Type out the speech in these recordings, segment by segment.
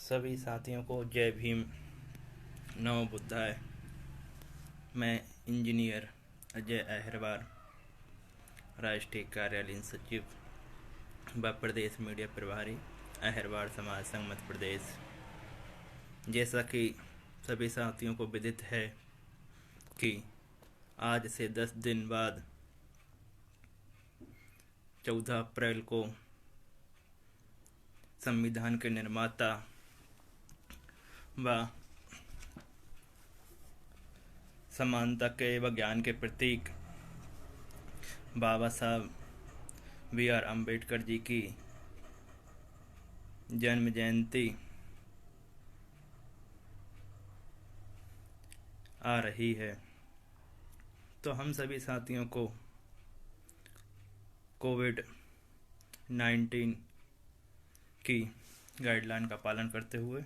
सभी साथियों को जय भीम, नमो बुद्धाय। मैं इंजीनियर अजय अहिरवार, राष्ट्रीय कार्यालयीन सचिव व प्रदेश मीडिया प्रभारी, अहिरवार समाज संघ मध्य प्रदेश। जैसा कि सभी साथियों को विदित है कि आज से 10 दिन बाद 14 अप्रैल को संविधान के निर्माता व समानता के व ज्ञान के प्रतीक बाबा साहब B.R. अम्बेडकर जी की जन्म जयंती आ रही है। तो हम सभी साथियों को कोविड-19 की गाइडलाइन का पालन करते हुए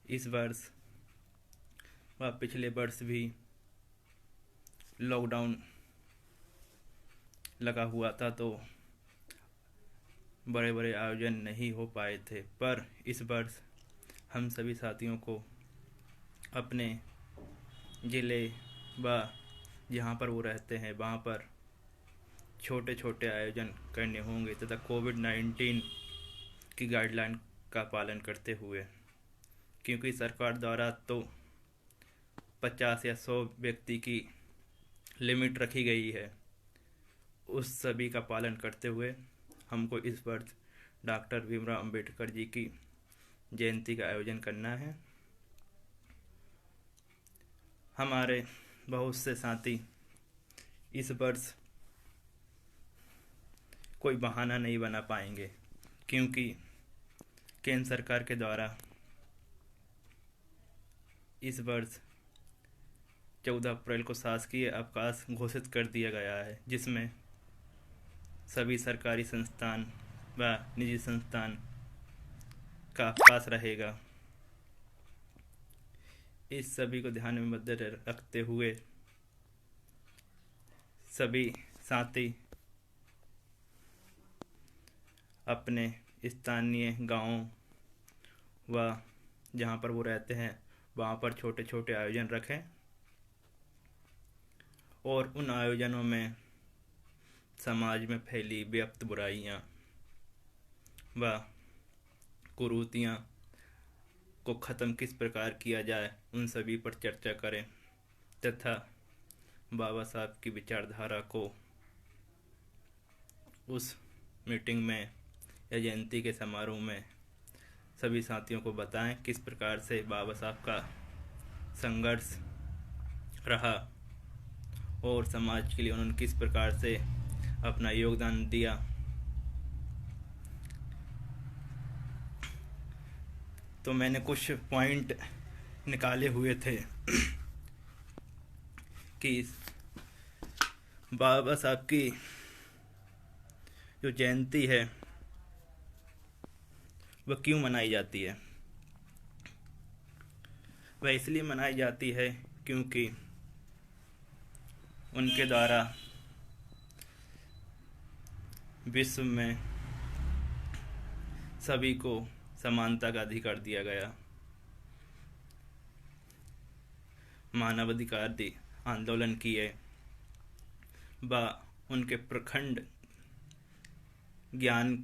इस वर्ष व पिछले वर्ष भी लॉकडाउन लगा हुआ था, तो बड़े बड़े आयोजन नहीं हो पाए थे। पर इस वर्ष हम सभी साथियों को अपने ज़िले व जहाँ पर वो रहते हैं वहाँ पर छोटे छोटे आयोजन करने होंगे तथा कोविड-19 की गाइडलाइन का पालन करते हुए, क्योंकि सरकार द्वारा तो 50 या 100 व्यक्ति की लिमिट रखी गई है। उस सभी का पालन करते हुए हमको इस वर्ष डॉक्टर भीमराव अंबेडकर जी की जयंती का आयोजन करना है। हमारे बहुत से साथी इस वर्ष कोई बहाना नहीं बना पाएंगे, क्योंकि केंद्र सरकार के द्वारा इस वर्ष 14 अप्रैल को शासकीय अवकाश घोषित कर दिया गया है, जिसमें सभी सरकारी संस्थान व निजी संस्थान का अवकाश रहेगा। इस सभी को ध्यान में मद्दे रखते हुए सभी साथी अपने स्थानीय गांवों व जहां पर वो रहते हैं वहां पर छोटे छोटे आयोजन रखें और उन आयोजनों में समाज में फैली व्याप्त बुराइयां व कुरीतियां को ख़त्म किस प्रकार किया जाए उन सभी पर चर्चा करें तथा बाबा साहब की विचारधारा को उस मीटिंग में या जयंती के समारोह में सभी साथियों को बताएं किस प्रकार से बाबा साहब का संघर्ष रहा और समाज के लिए उन्होंने किस प्रकार से अपना योगदान दिया। तो मैंने कुछ पॉइंट निकाले हुए थे कि बाबा साहब की जो जयंती है वह क्यों मनाई जाती है। वह इसलिए मनाई जाती है क्योंकि उनके द्वारा विश्व में सभी को समानता का अधिकार दिया गया। मानवाधिकार आंदोलन किए व उनके प्रखंड ज्ञान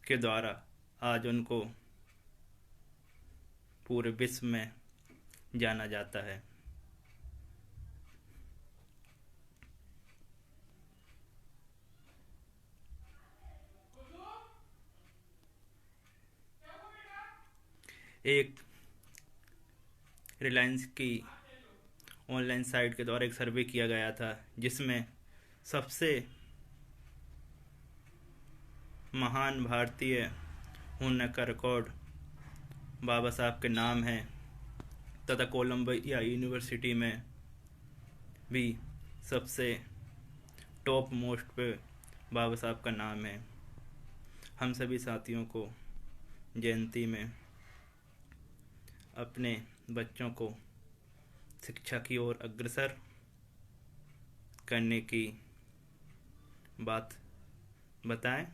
के द्वारा आज उनको पूरे विश्व में जाना जाता है। एक रिलायंस की ऑनलाइन साइट के द्वारा एक सर्वे किया गया था, जिसमें सबसे महान भारतीय होने का रिकॉर्ड बाबा साहब के नाम है तथा कोलंबिया यूनिवर्सिटी में भी सबसे टॉप मोस्ट पे बाबा साहब का नाम है। हम सभी साथियों को जयंती में अपने बच्चों को शिक्षा की ओर अग्रसर करने की बात बताएं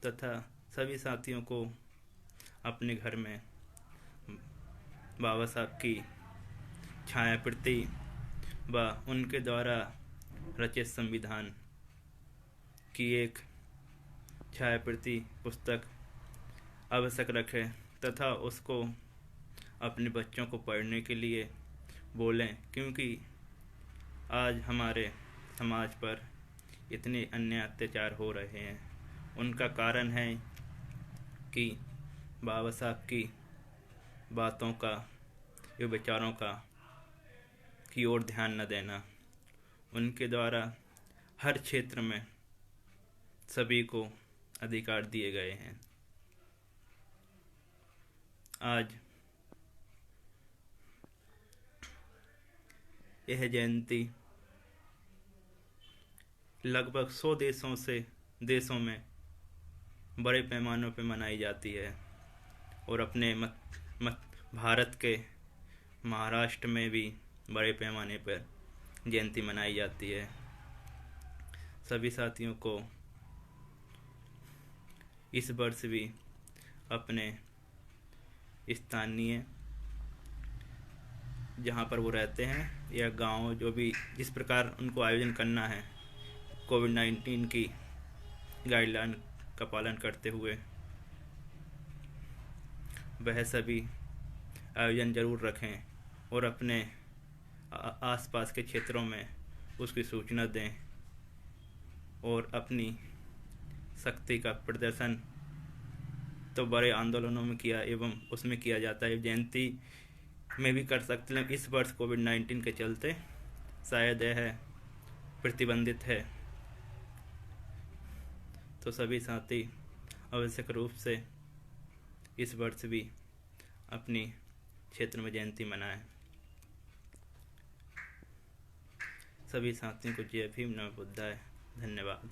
तथा सभी साथियों को अपने घर में बाबा साहब की छायाप्रति व उनके द्वारा रचित संविधान की एक छायाप्रति पुस्तक आवश्यक रखें तथा उसको अपने बच्चों को पढ़ने के लिए बोलें, क्योंकि आज हमारे समाज पर इतने अन्य अत्याचार हो रहे हैं। उनका कारण है कि बाबा साहब की बातों का या विचारों का की ओर ध्यान न देना। उनके द्वारा हर क्षेत्र में सभी को अधिकार दिए गए हैं। आज यह जयंती लगभग 100 देशों में बड़े पैमानों पर मनाई जाती है और अपने भारत के महाराष्ट्र में भी बड़े पैमाने पर जयंती मनाई जाती है। सभी साथियों को इस वर्ष भी अपने स्थानीय जहाँ पर वो रहते हैं या गांव जो भी जिस प्रकार उनको आयोजन करना है कोविड-19 की गाइडलाइन का पालन करते हुए वह सभी आयोजन जरूर रखें और अपने आसपास के क्षेत्रों में उसकी सूचना दें और अपनी शक्ति का प्रदर्शन तो बड़े आंदोलनों में किया एवं उसमें किया जाता है, जयंती में भी कर सकते हैं। इस वर्ष कोविड-19 के चलते शायद यह प्रतिबंधित है, तो सभी साथी आवश्यक रूप से इस वर्ष भी अपनी क्षेत्र में जयंती मनाएं। सभी साथियों को जय भीम, नमो बुद्धाय। धन्यवाद।